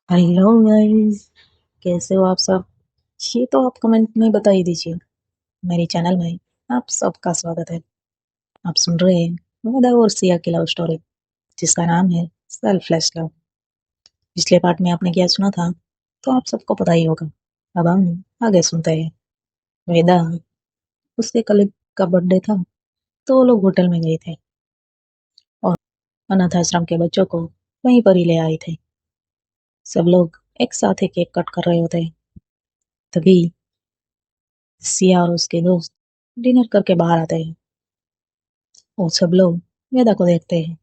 Hello guys. कैसे हो आप सब? ये तो आप कमेंट में बता ही दीजिए। मेरे चैनल में आप सबका स्वागत है। आप सुन रहे हैं वेदा और सिया की लव स्टोरी, जिसका नाम है सेल्फलेस लव। पिछले पार्ट में आपने क्या सुना था तो आप सबको पता ही होगा। अब हम आगे सुनते हैं। वेदा, उसके कलीग का बर्थडे था तो वो लोग होटल में गए थे और अनाथ आश्रम के बच्चों को वहीं पर ही ले आए थे। सब लोग एक साथ ही केक कट कर रहे होते। तभी सिया और उसके दोस्त डिनर करके बाहर आते हैं। वो सब लोग वेदा को देखते हैं।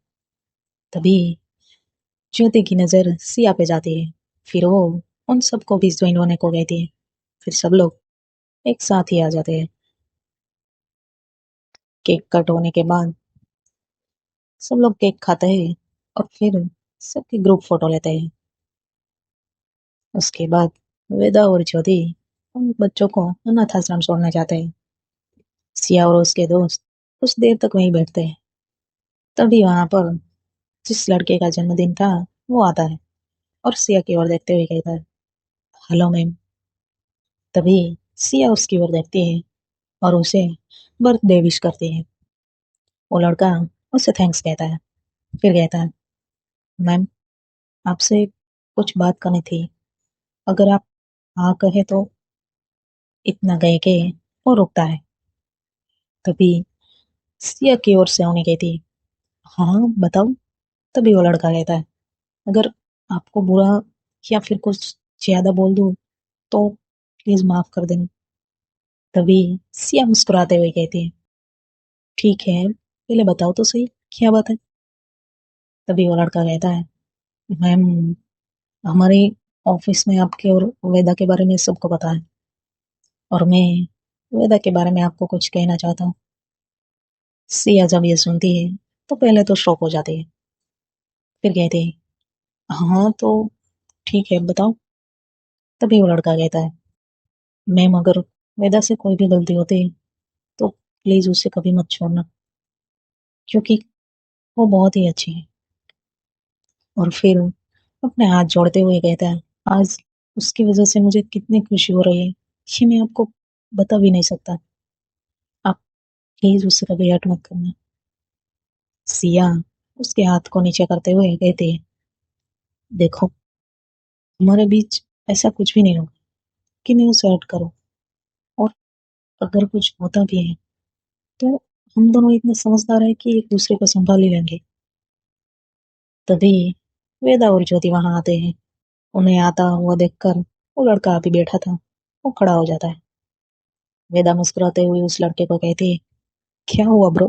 तभी ज्योति की नजर सिया पे जाती है। फिर वो उन सबको भी ज्वाइन होने को कहती है। फिर सब लोग एक साथ ही आ जाते हैं। केक कट होने के बाद सब लोग केक खाते हैं और फिर सबकी ग्रुप फोटो लेते हैं। उसके बाद वेदा और ज्योति उन बच्चों को अनाथ आश्रम छोड़ने जाते हैं। सिया और उसके दोस्त कुछ देर तक वहीं बैठते हैं। तभी वहां पर जिस लड़के का जन्मदिन था वो आता है और सिया की ओर देखते हुए कहता है, हेलो मैम। तभी सिया उसकी ओर देखती है और उसे बर्थडे विश करती है। वो लड़का उसे थैंक्स कहता है। फिर कहता है, मैम, आपसे कुछ बात करनी थी, अगर आप हाँ कहे तो। इतना कह के वो रुकता है। तभी सिया की ओर से उन्हें कहती है, हाँ हाँ, बताओ। तभी वो लड़का कहता है, अगर आपको बुरा या फिर कुछ ज्यादा बोल दूं तो प्लीज माफ कर देना। तभी सिया मुस्कुराते हुए कहती है, ठीक है, पहले बताओ तो सही, क्या बात है। तभी वो लड़का कहता है, मैम, हमारे ऑफिस में आपके और वेदा के बारे में सबको पता है और मैं वेदा के बारे में आपको कुछ कहना चाहता हूँ। सिया जब ये सुनती है तो पहले तो शॉक हो जाती है। फिर कहती है, हाँ तो ठीक है, बताओ। तभी वो लड़का कहता है, मैम, अगर वेदा से कोई भी गलती होती है तो प्लीज उसे कभी मत छोड़ना, क्योंकि वो बहुत ही अच्छी है। और फिर अपने हाथ जोड़ते हुए कहता है, आज उसकी वजह से मुझे कितनी खुशी हो रही है कि मैं आपको बता भी नहीं सकता। आप प्लीज उससे कभी हर्ट मत करना। सिया उसके हाथ को नीचे करते हुए कहती है, देखो, हमारे बीच ऐसा कुछ भी नहीं होगा कि मैं उसे हर्ट करूं, और अगर कुछ होता भी है तो हम दोनों इतने समझदार है कि एक दूसरे को संभाल ही लेंगे। तभी वेदा और ज्योति वहां आते हैं। उन्हें आता हुआ देखकर वो लड़का अभी बैठा था वो खड़ा हो जाता है। वेदा मुस्कुराते हुए उस लड़के को कहती है, क्या हुआ ब्रो,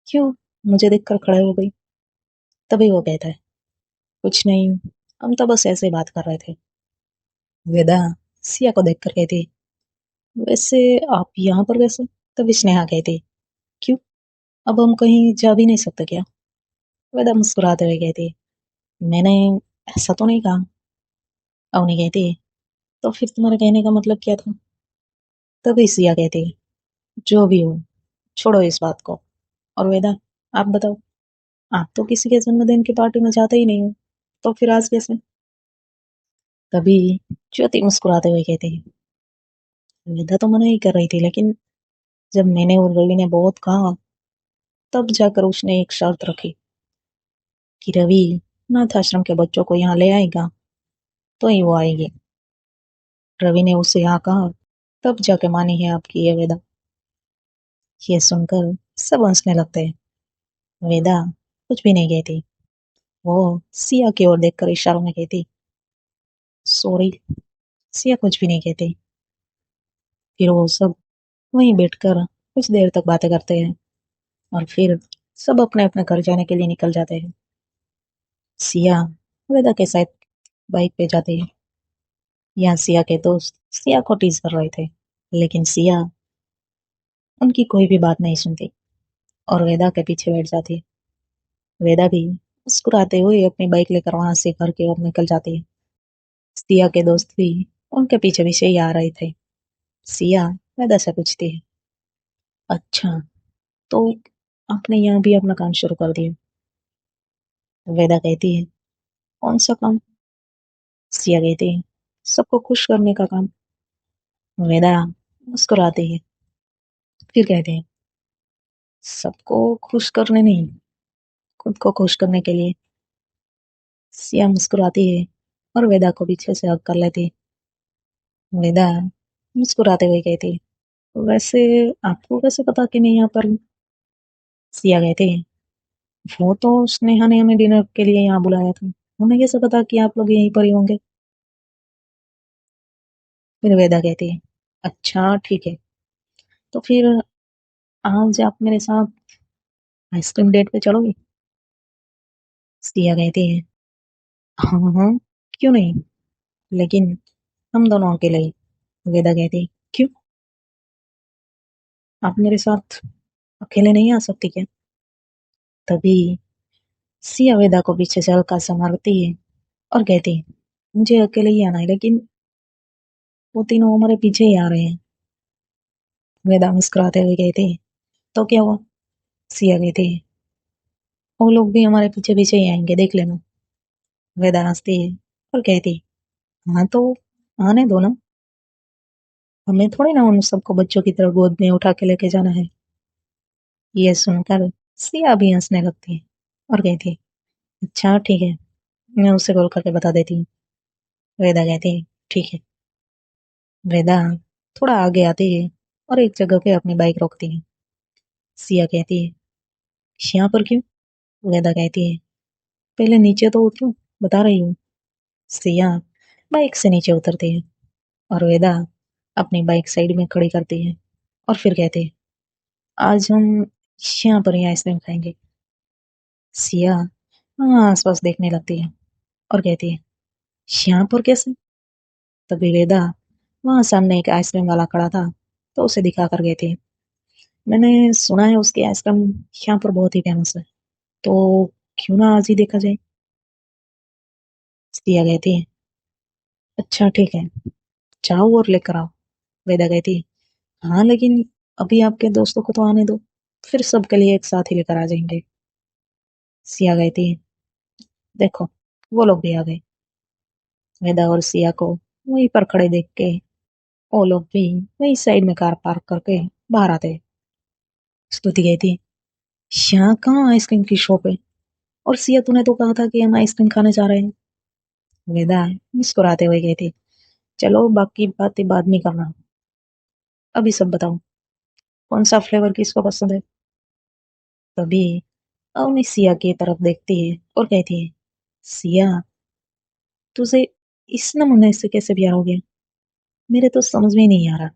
क्यों मुझे देखकर खड़े हो गई। तभी वो कहता है, कुछ नहीं, हम तो बस ऐसे ही बात कर रहे थे। वेदा सिया को देखकर कहती, वैसे आप यहाँ पर कैसे। तभी स्नेहा कहती, क्यों, अब हम कहीं जा भी नहीं सकते क्या। वेदा मुस्कुराते हुए कहती, मैंने ऐसा तो नहीं कहा। अवनी कहती, तो फिर तुम्हारे कहने का मतलब क्या था। तभी सिया कहती, जो भी हो, छोड़ो इस बात को। और वेदा, आप बताओ, आप तो किसी के जन्मदिन की पार्टी में जाते ही नहीं हो, तो फिर आज कैसे। तभी ज्योति मुस्कुराते हुए कहती, वेदा तो मना ही कर रही थी, लेकिन जब मैंने और रवि ने बहुत कहा तब जाकर उसने एक शर्त रखी कि रवि अनाथ आश्रम के बच्चों को यहाँ ले आएगा तो ही वो आएगी। रवि ने उसे यहाँ कहा तब जाके मानी है आपकी ये वेदा। ये सुनकर सब हंसने लगते हैं। वेदा कुछ भी नहीं कहती। वो सिया की ओर देखकर इशारों में कहती, सॉरी। सिया कुछ भी नहीं कहती। फिर वो सब वहीं बैठकर कुछ देर तक बातें करते हैं और फिर सब अपने अपने घर जाने के लिए निकल जाते हैं। सिया वेदा के साथ बाइक पे जाती है। यहाँ सिया के दोस्त सिया को टीज कर रहे थे, लेकिन सिया उनकी कोई भी बात नहीं सुनती और वेदा के पीछे बैठ जाती है। वेदा भी मुस्कुराते हुए अपनी बाइक लेकर वहां से घर की ओर निकल जाती है। सिया के दोस्त भी उनके पीछे पीछे ही आ रहे थे। सिया वेदा से पूछती है, अच्छा, तो आपने यहाँ भी अपना काम शुरू कर दिया। वेदा कहती है, कौन सा काम। सिया कहती है, सबको खुश करने का काम। वेदा मुस्कुराती है, फिर कहते हैं, सबको खुश करने नहीं, खुद को खुश करने के लिए। सिया मुस्कुराती है और वेदा को पीछे से हक कर लेती है। वेदा मुस्कुराते हुए कहती है, वैसे आपको कैसे पता कि मैं यहाँ पर हूँ? सिया कहते हैं, वो तो स्नेहा ने हमें डिनर के लिए यहाँ बुलाया था, हमें कैसे पता कि आप लोग यहीं पर ही होंगे? फिर वेदा कहती है, अच्छा ठीक है, तो फिर आज आप मेरे साथ आइसक्रीम डेट पे चलोगे? सिया कहती है, हाँ हाँ, क्यों नहीं, लेकिन हम दोनों अकेले ही। वेदा कहती है, क्यों, आप मेरे साथ अकेले नहीं आ सकती क्या? तभी सिया वेदा को पीछे से हल्का सा मारती है और कहती है, मुझे अकेले ही आना है, लेकिन वो तीनों हमारे पीछे ही आ रहे हैं। वेदा मुस्कुराते हुए कहती है, तो क्या हुआ? सिया कहती है, वो लोग भी हमारे पीछे पीछे ही आएंगे, देख लेना। वेदा हंसती है और कहती है, हाँ तो आने दो ना, हमें थोड़ी ना उन सबको बच्चों की तरह गोद में उठा के लेके जाना है। ये सुनकर सिया भी हंसने लगती है और कहती है, अच्छा ठीक है, मैं उससे कॉल करके बता देती हूँ। वेदा कहती है, ठीक है। वेदा थोड़ा आगे आती है और एक जगह पे अपनी बाइक रोकती है। सिया कहती है, यहाँ पर क्यों? वेदा कहती है, पहले नीचे तो उतरो, बता रही हूँ। सिया बाइक से नीचे उतरती है और वेदा अपनी बाइक साइड में खड़ी करती है और फिर कहती है, आज हम यहाँ पर ही आइसक्रीम खाएंगे। सिया हाँ आसपास देखने लगती है और कहती है, यहाँ पर कैसे? तभी वेदा वहां सामने एक आइसक्रीम वाला खड़ा था, तो उसे दिखा कर गई थी, मैंने सुना है उसकी आइसक्रीम यहाँ पर बहुत ही फेमस है, तो क्यों ना आज ही देखा जाए। सिया कहती है, अच्छा ठीक है, जाओ और लेकर आओ। वेदा कहती है, हाँ लेकिन अभी आपके दोस्तों को तो आने दो, फिर सबके लिए एक साथ ही लेकर आ जाएंगे। सिया कहती है, देखो वो लोग भी आ गए। वेदा और सिया को वहीं पर खड़े देख के वो लोग भी वही साइड में कार पार्क करके बाहर आते। स्तुति कहती है, यहाँ कहाँ आइसक्रीम की शॉप है? और सिया तूने तो कहा था कि हम आइसक्रीम खाने जा रहे हैं। वेदा मुस्कुराते हुए कहती, चलो बाकी बातें बाद में करना, अभी सब बताओ, कौन सा फ्लेवर किसको पसंद है? तभी अवनी सिया की तरफ देखती है और कहती है, सिया तुझे इस नमूने से कैसे प्यार हो गया, मेरे तो समझ में ही नहीं आ रहा।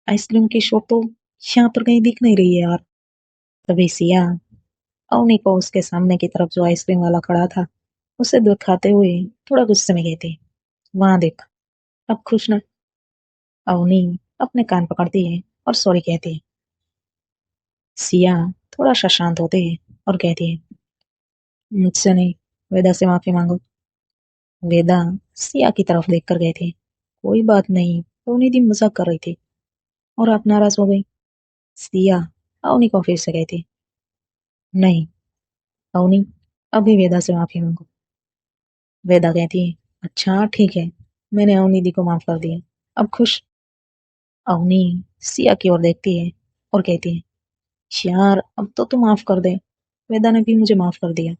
आइसक्रीम की शॉप तो यहाँ पर कहीं दिख नहीं रही है यार। तभी सिया अवनी को उसके सामने की तरफ जो आइसक्रीम वाला खड़ा था उसे दिखाते हुए थोड़ा गुस्से में कहती, वहां देख, अब खुश ना? अवनी अपने कान पकड़ती है और सॉरी कहती है। सिया थोड़ा सा शांत होते है और कहती है, मुझसे नहीं, वेदा से माफी मांगो। वेदा सिया की तरफ देख कर गए थे, कोई बात नहीं, अवनी दी मजाक कर रही थी और आप नाराज हो गई। सिया अवनी को फिर से कहती, नहीं अवनी, अभी वेदा से माफी मांगो। वेदा कहती है, अच्छा ठीक है, मैंने अवनी दी को माफ कर दिया, अब खुश? अवनी सिया की ओर देखती है और कहती है, यार अब तो तू माफ कर दे, वेदा ने भी मुझे माफ कर दिया।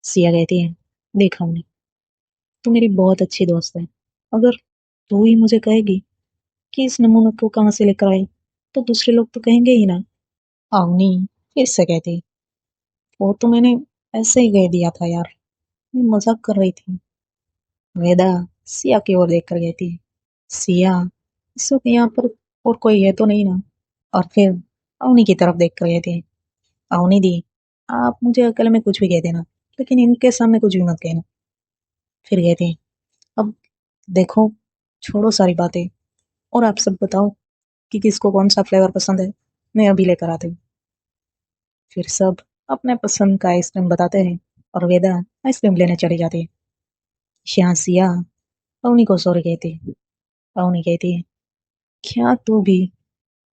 सिया कहती है, देख अवनी, तू मेरी बहुत अच्छी दोस्त है, अगर तू ही मुझे कहेगी कि इस नमूने को कहाँ से लेकर आए, तो दूसरे लोग तो कहेंगे ही ना। अवनी फिर से कहती, वो तो मैंने ऐसे ही कह दिया था यार, मैं मजाक कर रही थी। वेदा सिया की ओर देख कर कहती, सिया इस वक्त यहाँ पर और कोई है तो नहीं ना? और फिर अवनी की तरफ देख कर कहती, अवनी दी, आप मुझे अकेले में कुछ भी कह देना, लेकिन इनके सामने कुछ भी मत कहना। फिर कहती, अब देखो, छोड़ो सारी बातें और आप सब बताओ कि किसको कौन सा फ्लेवर पसंद है, मैं अभी लेकर आती हूँ। फिर सब अपने पसंद का आइसक्रीम बताते हैं और वेदा आइसक्रीम लेने चली जाती है। यहाँ सिया अवनी को सॉरी कहती है। अवनी कहती है, क्या तू भी,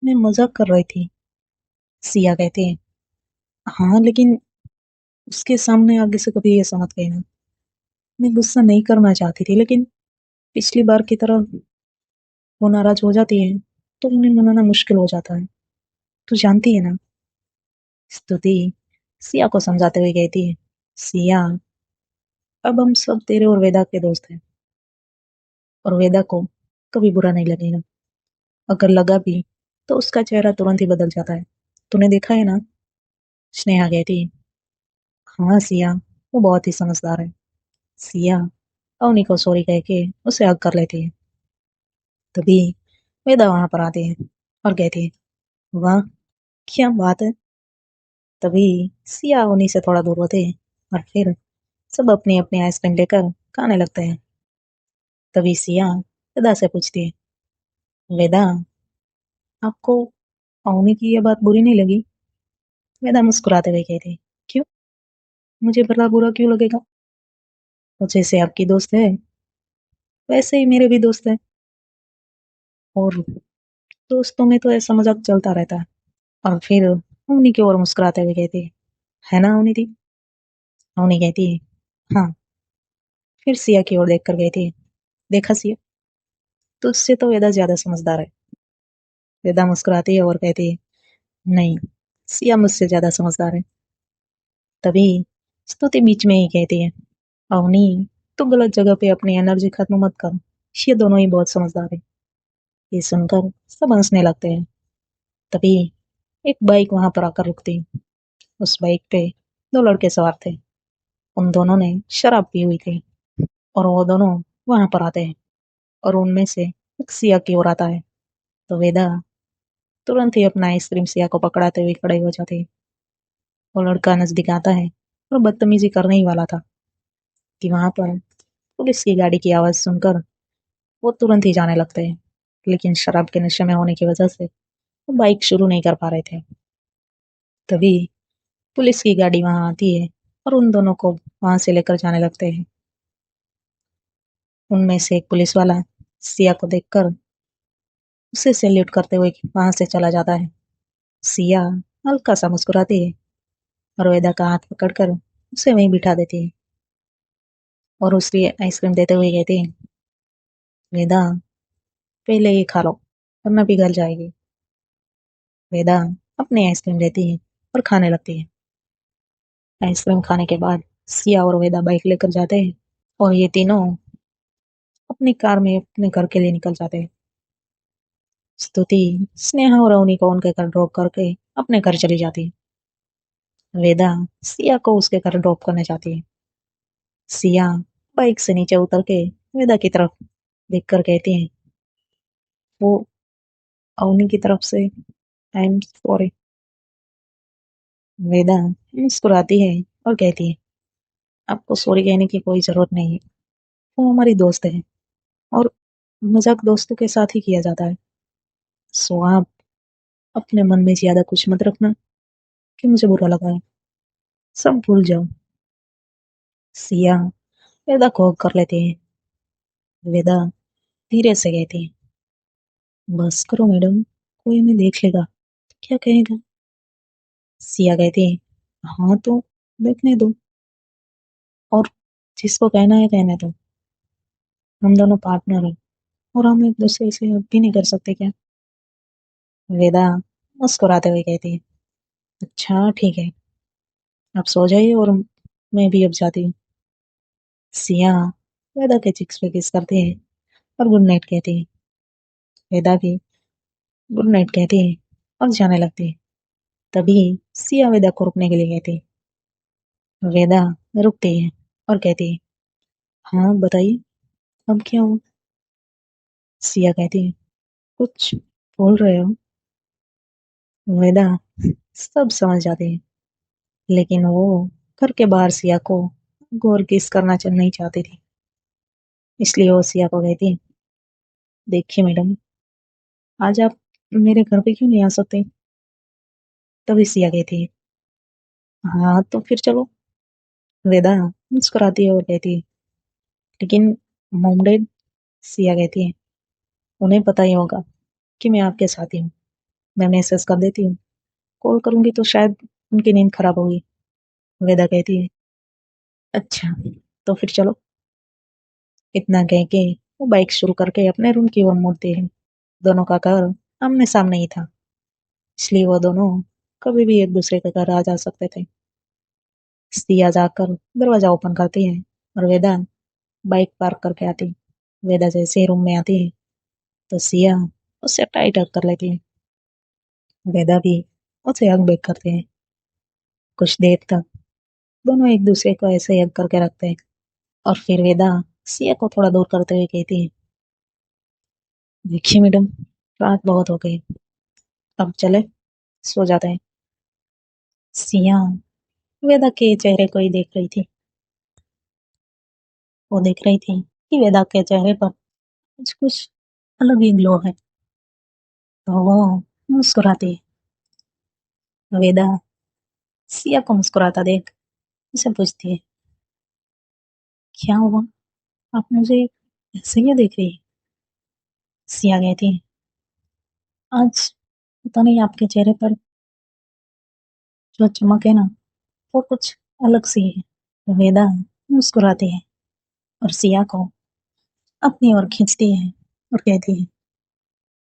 मैं मजाक कर रही थी। सिया कहती है, हाँ लेकिन उसके सामने आगे से कभी ऐसा मत कहना। मैं गुस्सा नहीं करना चाहती थी, लेकिन पिछली बार की तरह वो नाराज हो जाती है तो उन्हें मनाना मुश्किल हो जाता है। तू जानती है ना। स्तुति सिया को समझाते हुए कहती है, सिया, अब हम सब तेरे और वेदा के दोस्त हैं, और वेदा को कभी बुरा नहीं लगेगा। अगर लगा भी तो उसका चेहरा तुरंत ही बदल जाता है। तूने देखा है ना। स्नेहा कहती है, हाँ सिया, वो बहुत ही समझदार है। सिया अवनी को सॉरी कह के उसे हग कर लेती है। तभी वेदा वहां पर आती है और कहती है, वाह, क्या बात है। तभी सिया अवनी से थोड़ा दूर होते हैं और फिर सब अपनी अपनी आइसक्रीम लेकर खाने लगते हैं। तभी सिया वेदा से पूछती है, वेदा, आपको अवनी की ये बात बुरी नहीं लगी। वेदा मुस्कुराते हुए कहती है, क्यों, मुझे भला बुरा क्यों लगेगा। वो जैसे आपकी दोस्त है वैसे ही मेरे भी दोस्त है, और दोस्तों में तो ऐसा मजाक चलता रहता है। और फिर अवनी की ओर मुस्कुराते हुए कहती है ना अवनी दी। अवनी कहती है, हाँ। फिर सिया की ओर देखकर कहती है, देखा सिया, तुझसे तो वेदा ज्यादा समझदार है। वेदा मुस्कुराती है और कहती है, नहीं, सिया मुझसे ज्यादा समझदार है। तभी स्तुति बीच में ही कहती है, अवनी, तू गलत जगह पे अपनी एनर्जी खत्म मत कर। ये दोनों ही बहुत समझदार है। ये सुनकर सब हंसने लगते हैं। तभी एक बाइक वहां पर आकर रुकती है। उस बाइक पे दो लड़के सवार थे। उन दोनों ने शराब पी हुई थी, और वो दोनों वहां पर आते हैं, और उनमें से एक सिया की ओर आता है। तो वेदा तुरंत ही अपना आइसक्रीम सिया को पकड़ाते हुए खड़े हो जाते हैं। वो लड़का नजदीक आता है और बदतमीजी करने ही वाला था कि वहां पर पुलिस की गाड़ी की आवाज सुनकर वो तुरंत ही जाने लगते हैं। लेकिन शराब के नशे में होने की वजह से वो बाइक शुरू नहीं कर पा रहे थे। तभी पुलिस की गाड़ी वहां आती है और उन दोनों को वहां से लेकर जाने लगते हैं। उनमें से एक पुलिस वाला सिया को देखकर उसे सैल्यूट करते हुए वहां से चला जाता है। सिया हल्का सा मुस्कुराती है और वेदा का हाथ पकड़कर उसे वहीं बिठा देती है, और उसकी आइसक्रीम देते हुए कहती है, वेदा, पहले ये खा लो वरना पिघल जाएगी। वेदा अपनी आइसक्रीम लेती है और खाने लगती है। आइसक्रीम खाने के बाद सिया और वेदा बाइक लेकर जाते हैं, और ये तीनों अपनी कार में अपने घर के लिए निकल जाते हैं। स्तुति स्नेहा और अवनी को उनके घर ड्रॉप करके अपने घर चली जाती है। वेदा सिया को उसके घर ड्रॉप करने जाती है। सिया बाइक से नीचे उतर के वेदा की तरफ देखकर कहती है, वो अवनी की तरफ से आई एम सॉरी। वेदा मुस्कुराती है और कहती है, आपको सॉरी कहने की कोई जरूरत नहीं है। वो हमारी दोस्त है, और मजाक दोस्तों के साथ ही किया जाता है। सो आप अपने मन में ज्यादा कुछ मत रखना कि मुझे बुरा लगा है। सब भूल जाओ। सिया वेदा को हग कर लेते हैं। वेदा धीरे से कहती है, बस करो मैडम, कोई हमें देख लेगा तो क्या कहेगा। सिया कहती है, हाँ तो देखने दो, और जिसको कहना है कहने दो। हम दोनों पार्टनर हैं, और हम एक दूसरे से हग भी नहीं कर सकते क्या। वेदा मुस्कुराते हुए कहती है, अच्छा ठीक है, आप सो जाइए, और मैं भी अब जाती हूँ। सिया वेदा के चिक्स पे किस करती है और गुड नाइट कहती है। वेदा भी गुड नाइट कहती है और जाने लगती है। तभी सिया वेदा को रुकने के लिए कहती है। वेदा रुकती है और कहती है, हाँ बताइए, अब क्या हुआ। सिया कहती है, कुछ बोल रहे हो। वेदा सब समझ जाती है, लेकिन वो घर के बाहर सिया को गौर किस करना नहीं चाहती थी। इसलिए वो सिया को कहती है, देखिए मैडम, आज आप मेरे घर पे क्यों नहीं आ सकते। तभी सिया कहती है, हाँ तो फिर चलो। वेदा मुस्कुराती है और कहती है, लेकिन मॉम डैड। सिया कहती है, उन्हें पता ही होगा कि मैं आपके साथ ही हूँ। मैं मैसेज कर देती हूँ, कॉल करूंगी तो शायद उनकी नींद खराब होगी। वेदा कहती है, अच्छा, तो फिर चलो। इतना कह के वो बाइक शुरू करके अपने रूम की ओर मुड़ते हैं। दोनों का घर आमने सामने ही था, इसलिए वो दोनों कभी भी एक दूसरे के घर आ जा सकते थे। सिया जाकर दरवाजा ओपन करती है और वेदा बाइक पार्क करके आती। वेदा जैसे ही रूम में आती है तो सिया उससे टाइट हग कर लेती है। वेदा भी उसे हग बैक करते हैं। कुछ देर तक दोनों एक दूसरे को ऐसे ही हग करके रखते हैं और फिर वेदा सिया को थोड़ा दूर करते हुए कहती है, देखिए मैडम, रात बहुत हो गई, अब चले, सो जाते हैं। सिया वेदा के चेहरे को ही देख रही थी। वो देख रही थी कि वेदा के चेहरे पर कुछ कुछ अलग ही ग्लो है। तो वो मुस्कुराती है। वेदा सिया को मुस्कुराता देख उसे पूछती है, क्या हुआ, आप मुझे ऐसे ही देख रही है? सिया कहती है, आज पता नहीं आपके चेहरे पर जो चमक है ना, वो कुछ अलग सी है। वेदा मुस्कुराती है और सिया को अपनी ओर खींचती है और कहती है,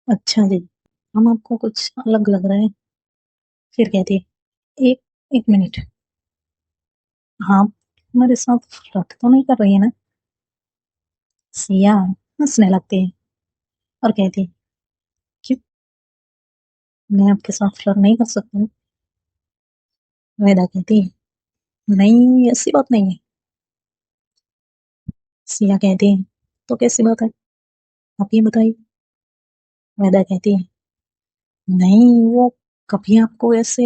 अच्छा जी, हम आपको कुछ अलग लग रहा है। फिर कहती है, एक एक मिनट, हाँ मेरे साथ फ्लर्ट तो नहीं कर रही है ना? सिया हंसने लगती है और कहती है, क्यों, मैं आपके साथ फ्लर्ट नहीं कर सकती हूँ? वेदा कहती है, नहीं ऐसी बात नहीं है। सिया कहती है, तो कैसी बात है, आप ये बताइए। वेदा कहती है, नहीं वो कभी आपको ऐसे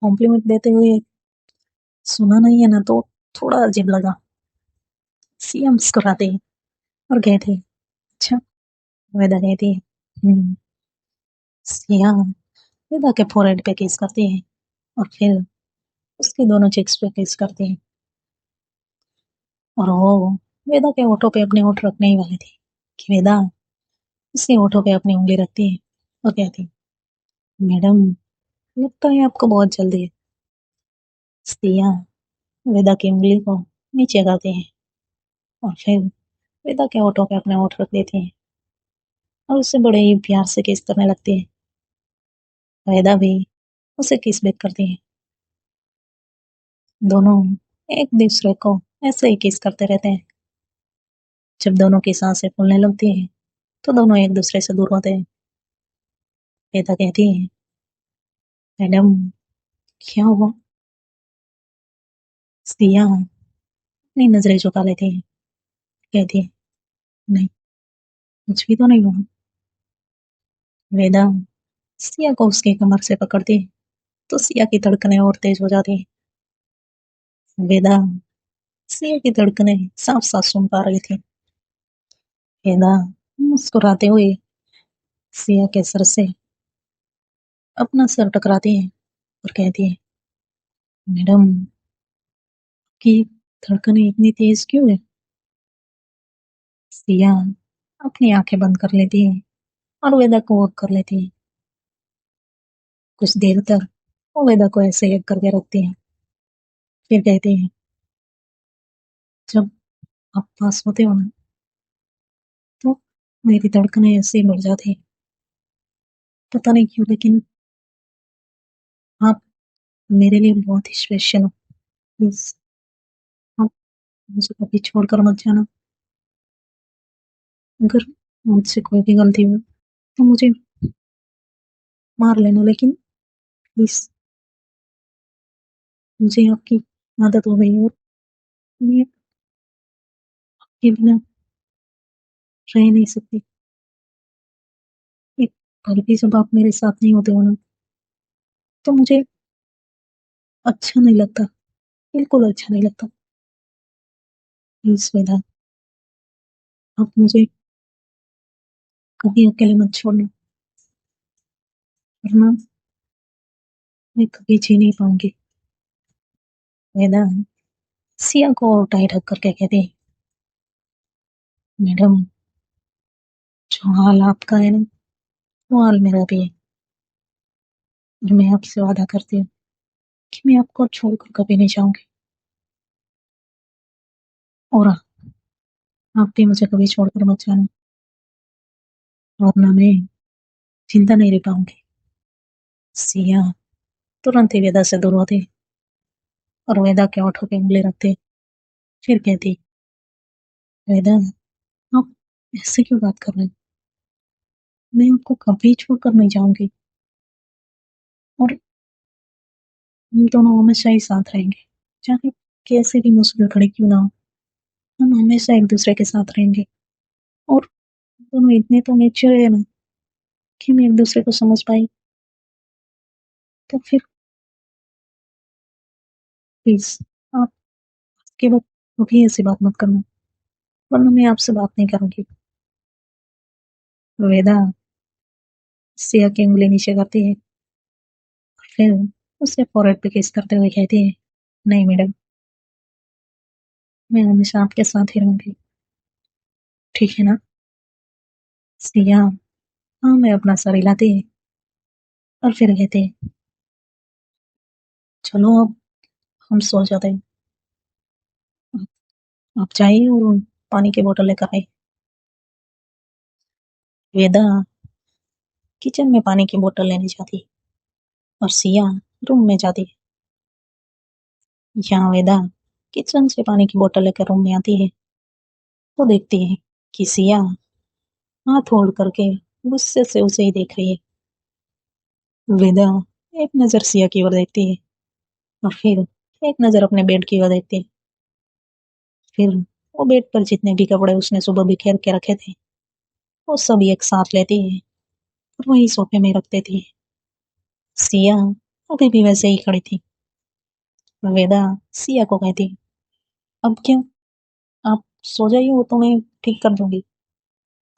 कॉम्प्लीमेंट देते हुए सुना नहीं है ना, तो थोड़ा अजीब लगा। सिया मुस्कुराती है और कहती है, अच्छा। वेदा कहती है, सिया वेदा के फोrehead पे किस करती है और फिर उसके दोनों चिक्स पे किस करती है और वो वेदा के होठों पे अपने होठ रखने ही वाली थी कि वेदा उसके होठों पे अपनी उंगली रखती है और कहती है, मैडम लगता है आपको बहुत जल्दी है। सिया वेदा की उंगली को नीचे करती है और फिर वेदा के होठों पे अपने होठ रख देती है और उससे बड़े ही प्यार से किस करने लगती है। वेदा भी उसे किस बैक करती है। दोनों एक दूसरे को ऐसे ही किस करते रहते हैं। जब दोनों की सांसें फूलने लगती हैं तो दोनों एक दूसरे से दूर होते हैं। वेदा कहती है, मैडम क्या हुआ? सिया अपनी नजरें झुका लेती है, कहती है, नहीं कुछ भी तो नहीं हुआ। वेदा सिया को उसकी कमर से पकड़ती है तो सिया की धड़कनें और तेज हो जाती है। वेदा सिया की धड़कनें साफ साफ सुन पा रही थी। वेदा मुस्कुराते हुए सिया के सर से अपना सर टकराती है और कहती है, मैडम की धड़कनें इतनी तेज क्यों है? सिया अपनी आंखें बंद कर लेती है और वेदा को हग कर लेती है। कुछ देर तक वो वेदा को ऐसे ही हग करके रखती है। फिर कहती है, जब आप पास होते हो ना, तो मेरी धड़कनें ऐसे ही बढ़ जाती है, पता नहीं क्यों, लेकिन आप मेरे लिए बहुत ही स्पेशल हो। प्लीज आप मुझे कभी छोड़कर मत जाना। अगर मुझसे कोई भी गलती हो तो मुझे मार लेना, लेकिन प्लीज, मुझे आपकी आदत हो गई है और मैं आपके बिना रह नहीं सकती। एक पल भी जब आप मेरे साथ नहीं होते हो ना, तो मुझे अच्छा नहीं लगता, बिल्कुल अच्छा नहीं लगता। प्लीज वेदा, आप मुझे कभी अकेले मत छोड़ना, वरना मैं कभी जी नहीं पाऊंगी। वेदा सिया को टाइट हक करके कहती, मैडम जो हाल आपका है ना, वो हाल मेरा भी है। और मैं आपसे वादा करती हूँ कि मैं आपको छोड़कर कभी नहीं जाऊंगी। और आप भी मुझे कभी छोड़कर मत जाना, वरना मैं जिंदा नहीं रह पाऊंगी। सिया तुरंत ही वेदा से दूर होती और वेदा के होठों पे उंगली रखते, फिर कहती, वेदा, आप ऐसे क्यों बात कर रहे हैं? मैं आपको कभी छोड़कर नहीं जाऊंगी, और हम दोनों हमेशा ही साथ रहेंगे, चाहे कैसे भी मुश्किल खड़ी क्यों ना हो। हम हमेशा एक दूसरे के साथ रहेंगे, और दोनों इतने तो मेच्योर है ना कि हम एक दूसरे को समझ पाए। तो फिर प्लीज आप के वक्त कभी ऐसी बात मत करना, वरना मैं आपसे बात नहीं करूंगी। वेदा सिया की उंगली नीचे करती है, फिर उसे फोrehead पे किस करते हुए कहती है, नहीं मैडम, मैं हमेशा आपके साथ ही रहूंगी, ठीक है ना? सिया हाँ मैं अपना सर हिलाती है और फिर कहती है, चलो अब हम सो जाते हैं। आप जाइए और पानी की बोतल लेकर आए। वेदा किचन में पानी की बोतल लेने जाती और सिया रूम में जाती। यहाँ वेदा किचन से पानी की बोतल लेकर रूम में आती है तो देखती है कि सिया हाथ होल्ड करके गुस्से से उसे ही देख रही है। वेदा एक नजर सिया की ओर देखती है और फिर एक नजर अपने बेड की ओर देखती है। फिर वो बेड पर जितने भी कपड़े उसने सुबह बिखेर के रखे थे वो सब एक साथ लेती है और वही सोफे में रख देती है। सिया अभी भी वैसे ही खड़ी थी। वेदा सिया को कहती, अब क्यों, आप सो जाइए, वो तो मैं ठीक कर दूंगी।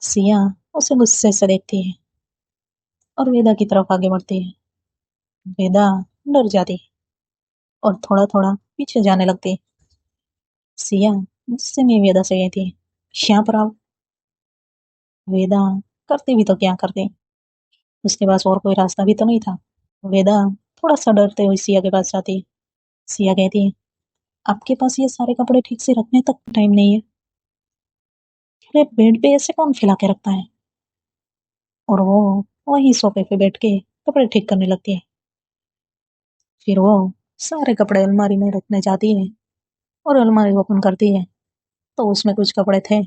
सिया उसे गुस्से से देखती है और वेदा की तरफ आगे बढ़ती है। वेदा डर जाती है और थोड़ा थोड़ा पीछे जाने लगती है। सिया गुस्से में वेदा से कहती है, यहाँ पर आओ। वेदा करती भी तो क्या करती, उसके पास और कोई रास्ता भी तो नहीं था। वेदा थोड़ा सा डरते हुए सिया के पास जाती है। सिया कहती है, आपके पास ये सारे कपड़े ठीक से रखने तक टाइम नहीं है? अरे बेड पे ऐसे कौन फैला के रखता है? और वो वही सोफे पे बैठ के कपड़े ठीक करने लगती है। फिर वो सारे कपड़े अलमारी में रखने जाती है और अलमारी ओपन करती है तो उसमें कुछ कपड़े थे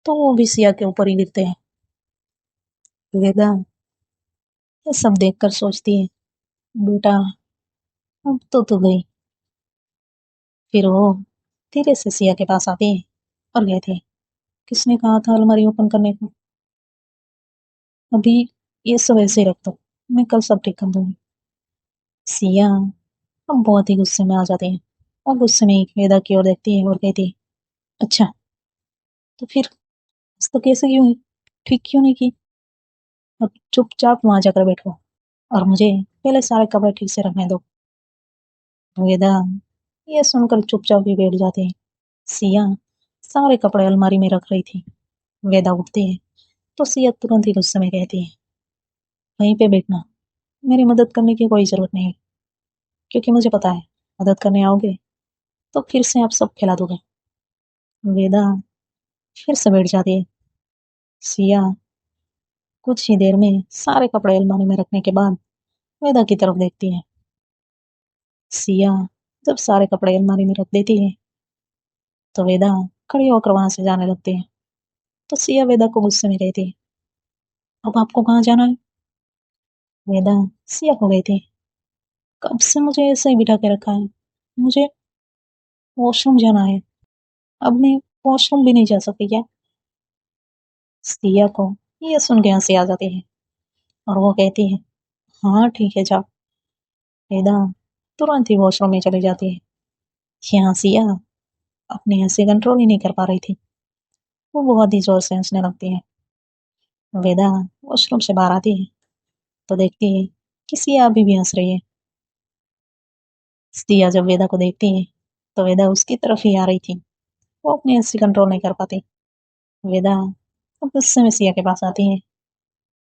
तो वो भी सिया के ऊपर ही गिरते हैं। वेदा ये सब देखकर सोचती है, बेटा अब तो तू गई। फिर वो धीरे से सिया के पास आती है और कहती है, किसने कहा था अलमारी ओपन करने को? अभी ये सब ऐसे ही रख दो, मैं कल सब ठीक कर दूंगी। सिया अब बहुत ही गुस्से में आ जाती है और गुस्से में ही वेदा की ओर देखती है और कहती है, अच्छा तो फिर तो कैसे क्यों हुई, ठीक क्यों नहीं की? अब चुपचाप वहां जाकर बैठो और मुझे पहले सारे कपड़े ठीक से रखने दो। वेदा ये सुनकर चुपचाप ही बैठ जाते हैं। सिया सारे कपड़े अलमारी में रख रही थी। वेदा उठती है तो सिया तुरंत ही गुस्से में कहती है, वहीं पे बैठना, मेरी मदद करने की कोई जरूरत नहीं है, क्योंकि मुझे पता है मदद करने आओगे तो फिर से आप सब फैला दोगे। वेदा फिर से बैठ जाती है। सिया कुछ ही देर में सारे कपड़े अलमारी में रखने के बाद वेदा की तरफ देखती है। सिया जब सारे कपड़े अलमारी में रख देती है तो वेदा खड़ी होकर वहां से जाने लगती है। तो सिया वेदा को गुस्से में कहती है, अब आपको कहाँ जाना है? वेदा सिया को कहती है, कब से मुझे ऐसे ही बिठा के रखा है, मुझे वॉशरूम जाना है, अब मैं वॉशरूम भी नहीं जा सकती क्या? सिया को ये सुन के हंसी आ जाती है और वो कहती है, हाँ ठीक है जाओ। वेदा तुरंत ही वॉशरूम में चली जाती है। यहाँ सिया अपनी हंसी कंट्रोल ही नहीं कर पा रही थी, वो बहुत ही जोर से हंसने लगती है। वेदा वॉशरूम से बाहर आती है तो देखती है कि सिया अभी भी हंस रही है। सिया जब वेदा को देखती है तो वेदा उसकी तरफ ही आ रही थी, वो अपनी हंसी कंट्रोल नहीं कर पाती। वेदा अब गुस्से में सिया के पास आती है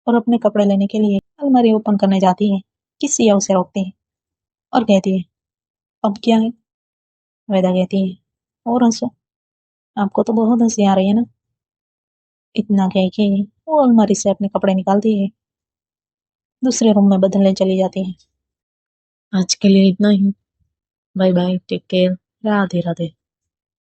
और अपने कपड़े लेने के लिए अलमारी ओपन करने जाती है कि सिया उसे रोकती है और कहती है, अब क्या है? वेदा कहती है, और हंसो। आपको तो बहुत हंसी आ रही है ना। इतना कह के वो अलमारी से अपने कपड़े निकाल दिए, दूसरे रूम में बदलने चली जाती है। आज के लिए इतना ही। Bye bye, take care, Radhe Radhe.